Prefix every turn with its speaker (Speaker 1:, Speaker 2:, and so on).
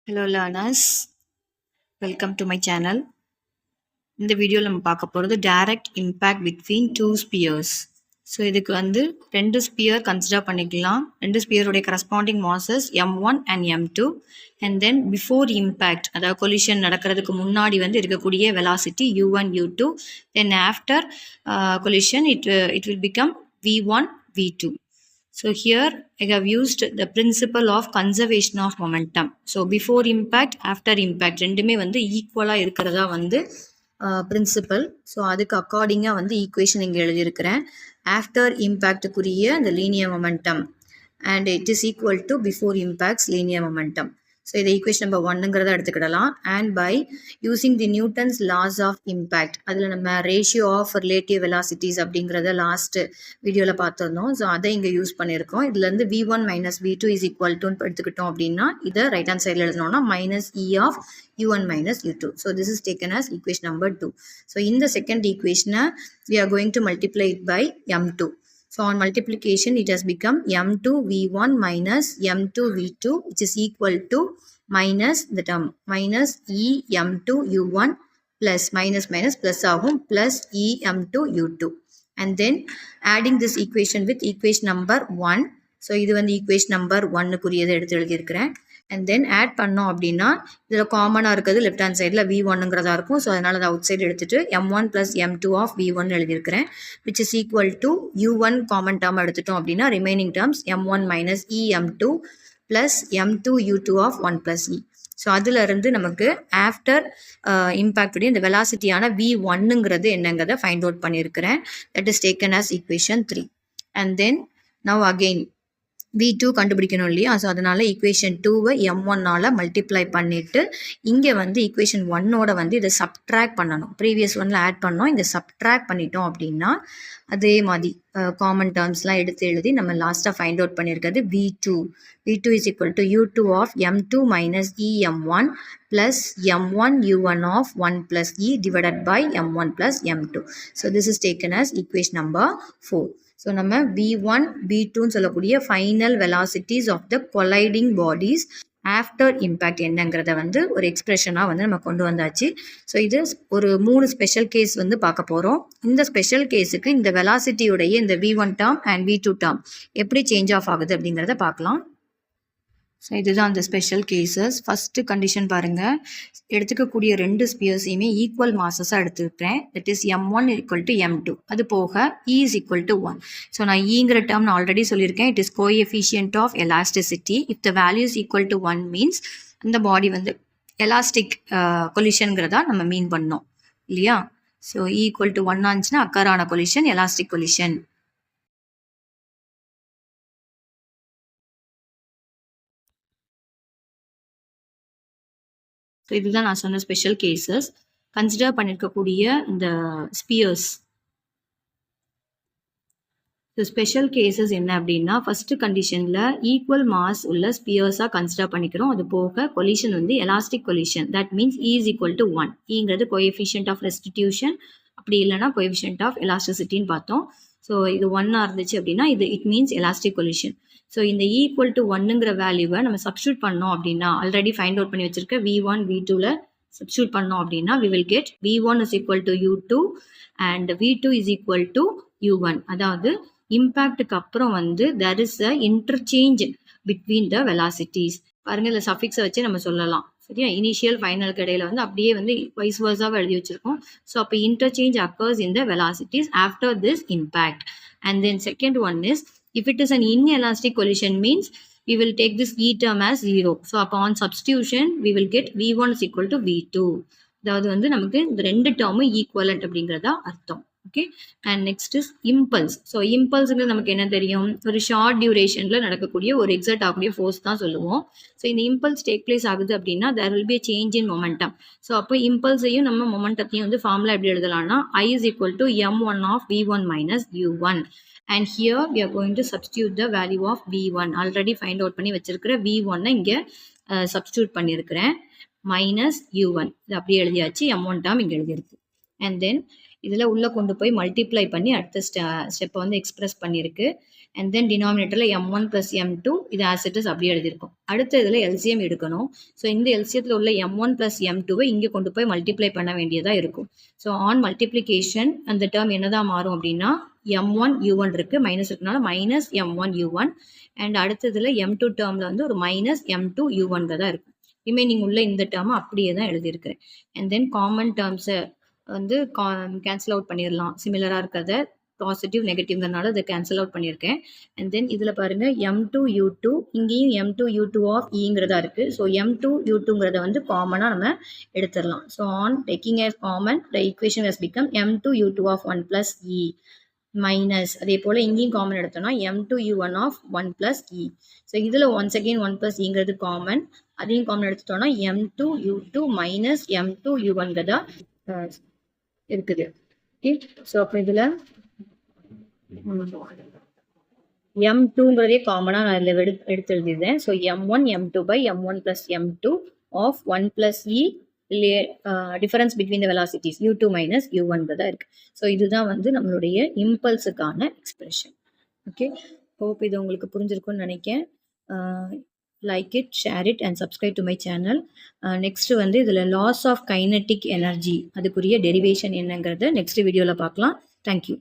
Speaker 1: Hello learners, welcome to my channel. இந்த வீடியோவில் நம்ம பார்க்க போகிறது direct impact between two spheres. So இதுக்கு ரெண்டு ஸ்பியர் கன்சிடர் பண்ணிக்கலாம். ரெண்டு ஸ்பியருடைய corresponding masses M1 and M2 and then before impact அதாவது கொலிஷன் நடக்கிறதுக்கு முன்னாடி இருக்கக்கூடிய velocity U1 U2. Then after collision it will become V1 V2. So here I have used the principle of conservation of momentum. So before impact, after impact ரெண்டுமே ஈக்குவலாக இருக்கிறதா principal. So அதுக்கு அக்கார்டிங்காக equation இங்கே எழுதியிருக்கிறேன். After இம்பேக்டுக்குரிய இந்த linear momentum and it is equal to before impact's linear momentum. So இதை equation number 1ங்கிறத எடுத்துக்கிடலாம். And by using the Newton's laws of impact, அதில் நம்ம ரேஷியோ ஆஃப் ரிலேட்டிவ் வெலாசிட்டிஸ் அப்படிங்கிறத லாஸ்ட் வீடியோவில் பார்த்துருந்தோம். ஸோ அதை இங்கே யூஸ் பண்ணியிருக்கோம். இதுலேருந்து V1 minus V2 is equal டுன்னு எடுத்துக்கிட்டோம் அப்படின்னா இதை ரைட் ஹேண்ட் சைடில் எழுதணும்னா minus E of U1 minus U2. So this is taken as equation number 2. So in the second equation, we are going to multiply it by M2. So on multiplication, it has become M2 V1 minus M2 V2, which is equal to minus the term minus E M2 U1 plus minus minus plus ஆகும் plus E M2 U2. And then adding this equation with equation number 1. So இது equation number 1க்குரியதை எடுத்து எழுதியிருக்கிறேன். And then add பண்ணோம் அப்படின்னா இதில் காமனாக இருக்கிறது left hand சைடில் V1ங்கிறதா இருக்கும். ஸோ அதனால் அதை அவுட் சைடு எடுத்துகிட்டு M1 + M2 ஆஃப் V1 எழுதியிருக்கிறேன், which is equal to U1 common term எடுத்துட்டோம் அப்படின்னா remaining terms M1 minus E M2 plus M2 U2 of 1 + E. So அதிலிருந்து நமக்கு ஆஃப்டர் இம்பேக்டுடைய இந்த வெலாசிட்டியான V1ங்கிறது என்னங்கிறத ஃபைண்ட் அவுட் பண்ணியிருக்கிறேன். That is taken as equation 3. And then now again V2 கண்டுபிடிக்கணும் இல்லையா? ஸோ அதனால் ஈக்குவேஷன் 2வை M1ஆல் மல்டிப்ளை பண்ணிவிட்டு இங்கே ஈக்குவேஷன் 1ஓட இதை சப்ட்ராக்ட் பண்ணணும். ப்ரீவியஸ் ஒன்னில் ஆட் பண்ணோம், இங்கே சப்ட்ராக்ட் பண்ணிட்டோம் அப்படின்னா அதே மாதிரி காமன் டேர்ம்ஸ்லாம் எடுத்து எழுதி நம்ம லாஸ்ட்டாக ஃபைண்ட் அவுட் பண்ணியிருக்கிறது V2 is equal to U2 of M2 minus E M1 plus M1 U1 of 1 + E divided by M1 plus M2. So this is taken as equation number 4. ஸோ நம்ம V1 V2ன்னு சொல்லக்கூடிய final velocities of the colliding bodies after impact என்னங்கிறத ஒரு எக்ஸ்பிரஷனாக நம்ம கொண்டு வந்தாச்சு. So இது ஒரு 3 ஸ்பெஷல் கேஸ் பார்க்க போகிறோம். இந்த ஸ்பெஷல் கேஸுக்கு இந்த வெலாசிட்டியுடைய இந்த V1 term and V2 term எப்படி சேஞ்ச் ஆஃப் ஆகுது அப்படிங்கிறத பார்க்கலாம். ஸோ இதுதான் அந்த ஸ்பெஷல் கேசஸ். ஃபஸ்ட்டு கண்டிஷன் பாருங்கள், எடுத்துக்கக்கூடிய ரெண்டு ஸ்பியர்ஸையுமே ஈக்குவல் மாசஸாக எடுத்துக்கிறேன். That is M1 equal to M2. அது போக E is equal to 1. So நான் ஈங்கிற டேர்ம் நான் ஆல்ரெடி சொல்லியிருக்கேன். It is coefficient of elasticity. If the value is equal to 1 means அந்த பாடி எலாஸ்டிக் கொலிஷன்கிறதா நம்ம மீன் பண்ணோம் இல்லையா? ஸோ ஈக்குவல் டு 1 ஆச்சுன்னா அக்கரான கொலிஷன் எலாஸ்டிக் கொலிஷன். ஸோ இதுதான் நான் சொன்ன ஸ்பெஷல் கேசஸ். கன்சிடர் பண்ணியிருக்கக்கூடிய இந்த ஸ்பியர்ஸ். ஸோ ஸ்பெஷல் கேசஸ் என்ன அப்படின்னா, ஃபஸ்ட்டு கண்டிஷனில் ஈக்குவல் மாஸ் உள்ள ஸ்பியர்ஸாக கன்சிடர் பண்ணிக்கிறோம். அது போக collision elastic collision. That means E is equal to 1. ஈங்கிறது கோஎஃபிஷியன்ட் ஆஃப் ரெஸ்டிடியூஷன், அப்படி இல்லைனா கோஎஃபிஷியன்ட் ஆஃப் எலாஸ்டிசிட்டின்னு பார்த்தோம். ஸோ இது 1 இருந்துச்சு அப்படின்னா it means elastic collision. So இந்த ஈக்குவல் டு 1ங்கிற வேல்யூவை நம்ம சப்ஸ்டியூட் பண்ணோம் அப்படின்னா ஆல்ரெடி ஃபைண்ட் அவுட் பண்ணி வச்சிருக்க V1 V2ல சப்ஸ்டியூட் பண்ணோம் அப்படின்னா we will get V1 is equal to U2 and V2 is equal to U1. அதாவது இம்பேக்டுக்கு அப்புறம் there is a interchange between the velocities. பாருங்க, இந்த சஃபிக்ஸை வச்சு நம்ம சொல்லலாம் சரியா? இனிஷியல் ஃபைனலுக்கு இடையில அப்படியே வைஸ் வர்ஸாக எழுதி வச்சிருக்கோம். ஸோ அப்போ interchange occurs in the velocities after this impact. And then second one is, if it is an inelastic collision means we will take this E term as 0. So upon substitution we will get V1 is equal to V2. அதாவது நமக்கு இந்த ரெண்டு டேர்மும் equivalent அப்படிங்கிறதா அர்த்தம். Okay, and next is impulse. So இம்பல்ஸுங்கிறது நமக்கு என்ன தெரியும்? ஒரு ஷார்ட் டியூரேஷனில் நடக்கக்கூடிய ஒரு எக்ஸர்ட் ஆகக்கூடிய ஃபோர்ஸ் தான் சொல்லுவோம். ஸோ இந்த இம்பல்ஸ் டேக் பிளேஸ் ஆகுது அப்படின்னா there will be a change in momentum. So அப்போ இம்பல்ஸையும் நம்ம மொமெண்டத்தையும் ஃபார்முலா எப்படி எழுதலாம்னா I is equal to M1 of V1 minus U1. And here we are going to substitute the value of V1. Already find out பண்ணி வச்சிருக்கிற V1 இங்கே substitute பண்ணியிருக்கிறேன். minus U1. இது அப்படியே எழுதியாச்சு. M1 டேர்ம் இங்கே எழுதியிருக்கு. And then இதில் உள்ளே கொண்டு போய் மல்டிப்ளை பண்ணி அடுத்த ஸ்டெப்பை வந்து எக்ஸ்பிரஸ் பண்ணியிருக்கு. அண்ட் தென் டினாமினேட்டரில் m1 + m2 இது ஆஸ் இட் இஸ் அப்படியே எழுதியிருக்கும். அடுத்த இதில் எல்சிஎம் எடுக்கணும். ஸோ இந்த எல்சியத்தில் உள்ள m1 + m2வை இங்கே கொண்டு போய் மல்டிப்ளை பண்ண வேண்டியதாக இருக்கும். ஸோ ஆன் மல்டிப்ளிகேஷன் அந்த டேர்ம் என்னதான் மாறும் அப்படின்னா m1 u1 இருக்குது, மைனஸ் இருக்கனால மைனஸ் m1 u1. அண்ட் அடுத்ததில் m2 டேர்மில் வந்து ஒரு மைனஸ் m2 u1 தான் இருக்கும். ரிமைனிங் உள்ள இந்த டேர்மை அப்படியே தான் எழுதியிருக்கிறேன். அண்ட் தென் காமன் டேர்ம்ஸை வந்து கேன்சல் அவுட் பண்ணிடலாம். சிமிலராக இருக்கிறத பாசிட்டிவ் நெகட்டிவ்ங்கிறனால அதை கேன்சல் அவுட் பண்ணியிருக்கேன். அண்ட் தென் இதில் பாருங்கள் m2 u2, இங்கேயும் m2 u2 ஆஃப் ஈங்கிறதா இருக்குது. ஸோ m2 u2ங்கிறத வந்து காமனாக நம்ம எடுத்துடலாம். So on taking as common the equation has become m2 u2 of 1 + e minus அதே போல் இங்கேயும் காமன் எடுத்தோம்னா m2 u1 of 1 + e. So இதில் ஒன்ஸ் அகெயின் 1 + eங்கிறது காமன், அதையும் காமன் எடுத்துட்டோம்னா m2 u2 minus m2 u1 இருக்குது. ஓகே, ஸோ அப்போ இதில் m2ங்கிறதே காமனாக நான் இதில் எடுத்து எழுதிடுறேன். So m1 m2 by m1 + m2 of 1 + e difference between the velocities u2 minus u1 தான் இருக்குது. ஸோ இதுதான் வந்து நம்மளுடைய இம்பல்ஸுக்கான எக்ஸ்பிரஷன். ஓகே, ஹோப் இது உங்களுக்கு புரிஞ்சிருக்கும்னு நினைக்கிறேன். Like it, share it and subscribe to my channel. Next வந்து இதில் லாஸ் ஆஃப் கைனட்டிக் எனர்ஜி அதுக்குரிய டெரிவேஷன் என்னங்கிறத நெக்ஸ்ட் வீடியோவில் பார்க்கலாம். தேங்க்யூ.